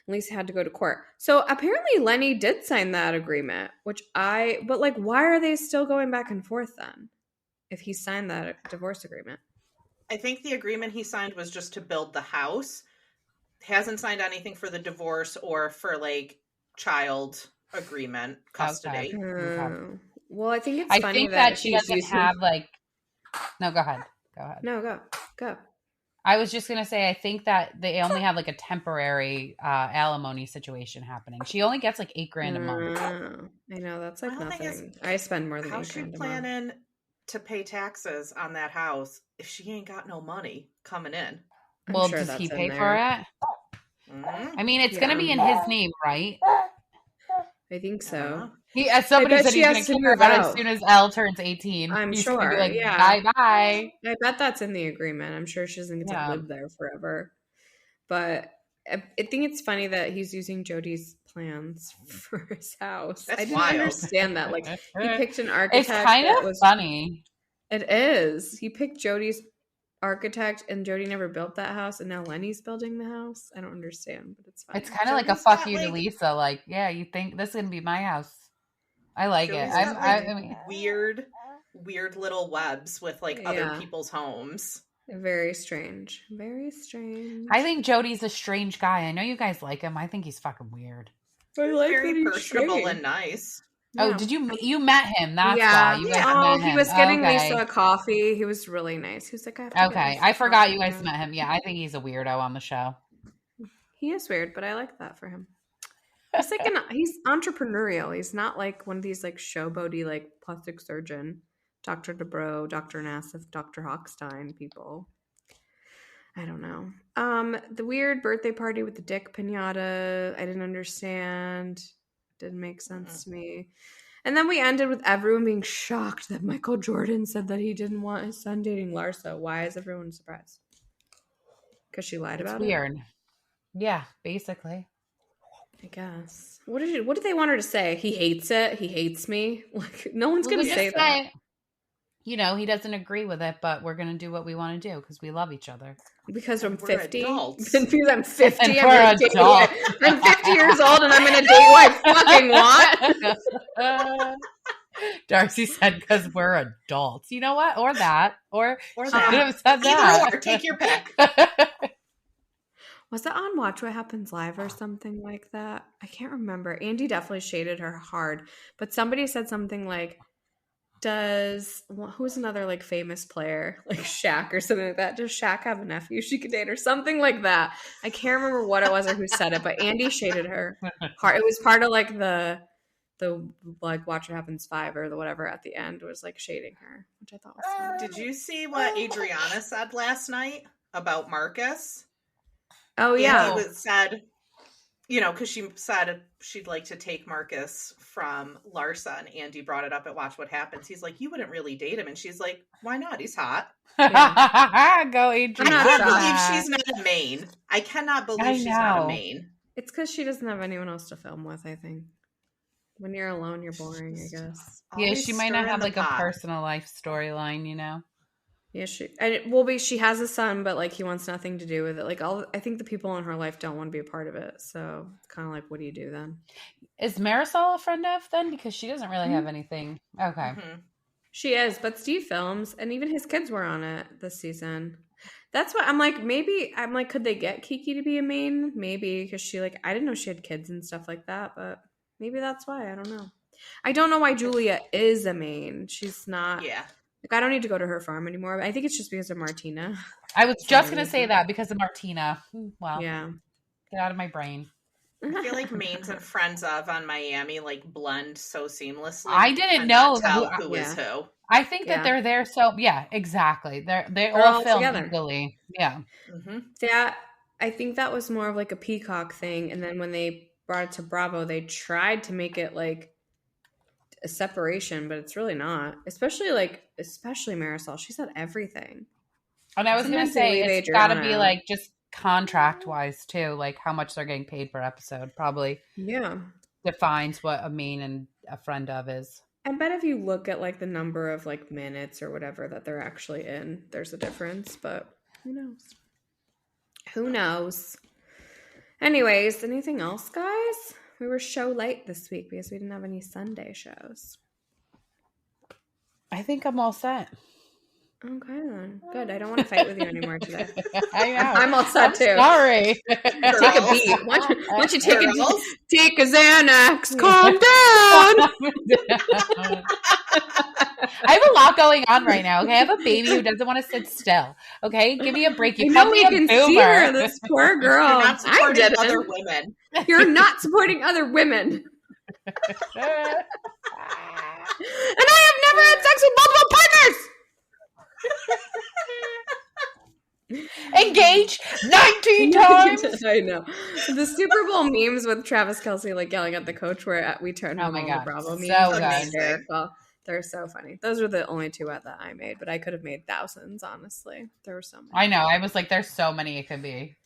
Speaker 1: Lisa had to go to court. So apparently Lenny did sign that agreement, but like, why are they still going back and forth then? If he signed that divorce agreement?
Speaker 2: I think the agreement he signed was just to build the house. Hasn't signed anything for the divorce or for like child agreement custody.
Speaker 1: Okay. Well, I think it's funny that
Speaker 3: she doesn't have like. No, go ahead.
Speaker 1: No, go.
Speaker 3: I was just gonna say, I think that they only have like a temporary alimony situation happening. She only gets like $8,000 a month.
Speaker 1: I know, that's like nothing. I spend more than $8,000 a month.
Speaker 2: How's she planning to pay taxes on that house if she ain't got no money coming in?
Speaker 3: Well, does he pay for it? Mm-hmm. I mean, it's gonna be in his name, right?
Speaker 1: I think so.
Speaker 3: Somebody said he's going to move out as soon as Elle turns 18.
Speaker 1: I'm sure.
Speaker 3: Be like, bye.
Speaker 1: I bet that's in the agreement. I'm sure she doesn't get to live there forever. But I think it's funny that he's using Jody's plans for his house. I didn't understand that. Like, he picked an architect.
Speaker 3: It's kind of funny.
Speaker 1: It is. He picked Jody's architect, and Jody never built that house, and now Lenny's building the house. I don't understand, but it's fine.
Speaker 3: It's kind of like a fuck you to Lisa. Like, yeah, you think this is going to be my house. I like it. I mean,
Speaker 2: weird little webs with like other people's homes.
Speaker 1: Very strange. Very strange.
Speaker 3: I think Jody's a strange guy. I know you guys like him. I think he's fucking weird.
Speaker 1: I like
Speaker 2: very personable and nice.
Speaker 3: Oh,
Speaker 1: Yeah.
Speaker 3: did you met him? That's why you guys met him.
Speaker 1: He was getting Lisa a coffee. He was really nice. He was like,
Speaker 3: I forgot you guys met him. Yeah, I think he's a weirdo on the show.
Speaker 1: He is weird, but I like that for him. He's like he's entrepreneurial. He's not like one of these like showboaty like plastic surgeon, Dr. DeBro, Dr. Nassif, Dr. Hochstein people. I don't know. The weird birthday party with the dick pinata, I didn't understand. Didn't make sense to me. And then we ended with everyone being shocked that Michael Jordan said that he didn't want his son dating Larsa. Why is everyone surprised? Because she lied about it?
Speaker 3: Weird. Yeah, basically.
Speaker 1: I guess. What did they want her to say? He hates it. He hates me. Like, no one's going to say that.
Speaker 3: You know, he doesn't agree with it, but we're going to do what we want to do because we love each other.
Speaker 1: Because I'm 50.
Speaker 2: Adults.
Speaker 1: And because I'm 50.
Speaker 3: I'm 50
Speaker 1: years old and I'm going to date who I fucking want.
Speaker 3: Darcy said, because we're adults. You know what? Or that. Or
Speaker 2: that.
Speaker 3: Said that.
Speaker 2: Either or. Take your pick.
Speaker 1: Was that on Watch What Happens Live or something like that? I can't remember. Andy definitely shaded her hard. But somebody said something like, who's another like famous player? Like Shaq or something like that. Does Shaq have a nephew she could date or something like that? I can't remember what it was or who said it, but Andy shaded her hard. It was part of like the like Watch What Happens 5 or the whatever at the end was like shading her, which I thought was funny.
Speaker 2: Did you see what Adriana said last night about Marcus?
Speaker 1: Oh yeah,
Speaker 2: you know, because she said she'd like to take Marcus from Larsa, and Andy brought it up at Watch What Happens. He's like, you wouldn't really date him. And she's like, why not? He's hot.
Speaker 3: Yeah. Go, Adriana.
Speaker 2: I can't believe she's not a main. I cannot believe she's not a main.
Speaker 1: It's because she doesn't have anyone else to film with, I think. When you're alone, you're boring, I guess.
Speaker 3: Yeah, she might not have like a personal life storyline, you know?
Speaker 1: Yeah, she has a son, but like he wants nothing to do with it. Like I think the people in her life don't want to be a part of it. So it's kind of like, what do you do then?
Speaker 3: Is Marisol a friend of then? Because she doesn't really have anything. Okay.
Speaker 2: Mm-hmm.
Speaker 1: She is, but Steve films, and even his kids were on it this season. That's what I'm like, could they get Kiki to be a main? Maybe, because I didn't know she had kids and stuff like that, but maybe that's why. I don't know. I don't know why Julia is a main. She's not.
Speaker 2: Yeah.
Speaker 1: Like, I don't need to go to her farm anymore. I think it's just because of Martina.
Speaker 3: I was just going to say that because of Martina. Well,
Speaker 1: yeah.
Speaker 3: Get out of my brain.
Speaker 2: I feel like mains and friends of on Miami like blend so seamlessly.
Speaker 3: I didn't know
Speaker 2: who is who.
Speaker 3: I think that they're there. So yeah, exactly. They're all filmed equally. Yeah.
Speaker 1: Mm-hmm. I think that was more of like a Peacock thing. And then when they brought it to Bravo, they tried to make it like a separation, but it's really not. Especially Marisol. She said everything.
Speaker 3: And I was going to say, it's got to be like just contract wise too, like how much they're getting paid per episode probably defines what a main and a friend of is.
Speaker 1: I bet if you look at like the number of like minutes or whatever that they're actually in, there's a difference, but who knows. Anyways, anything else, guys? We were show late this week because we didn't have any Sunday shows.
Speaker 3: I think I'm all set.
Speaker 1: Okay, then. Good. I don't want to fight with you anymore today.
Speaker 3: I know.
Speaker 1: I'm all set, too.
Speaker 3: Sorry.
Speaker 1: Take a beat. Why don't you take a Xanax? Calm down.
Speaker 3: I have a lot going on right now, okay? I have a baby who doesn't want to sit still, okay? Give me a break. You
Speaker 1: know we can see her, this poor girl.
Speaker 2: You're not supporting other women.
Speaker 1: You're not supporting other women. And I have never had sex with multiple partners.
Speaker 3: Engaged 19 times.
Speaker 1: I know. The Super Bowl memes with Travis Kelce like yelling at the coach where we turned him on the Bravo memes.
Speaker 3: So
Speaker 1: they're so funny. Those were the only two that I made, but I could have made thousands, honestly. There were so many.
Speaker 3: I know. I was like, there's so many it could be.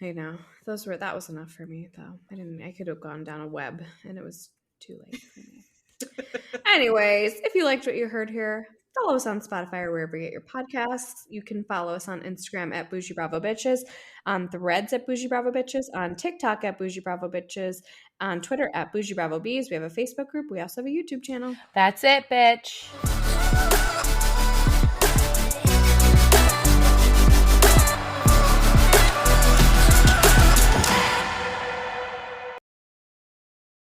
Speaker 1: I know. That was enough for me though. I could have gone down a web and it was too late for me. Anyways, if you liked what you heard here, follow us on Spotify or wherever you get your podcasts. You can follow us on Instagram at Boujee Bravo Bitches, on Threads at Boujee Bravo Bitches, on TikTok at Boujee Bravo Bitches, on Twitter at Boujee Bravo Bees. We have a Facebook group. We also have a YouTube channel.
Speaker 3: That's it, bitch.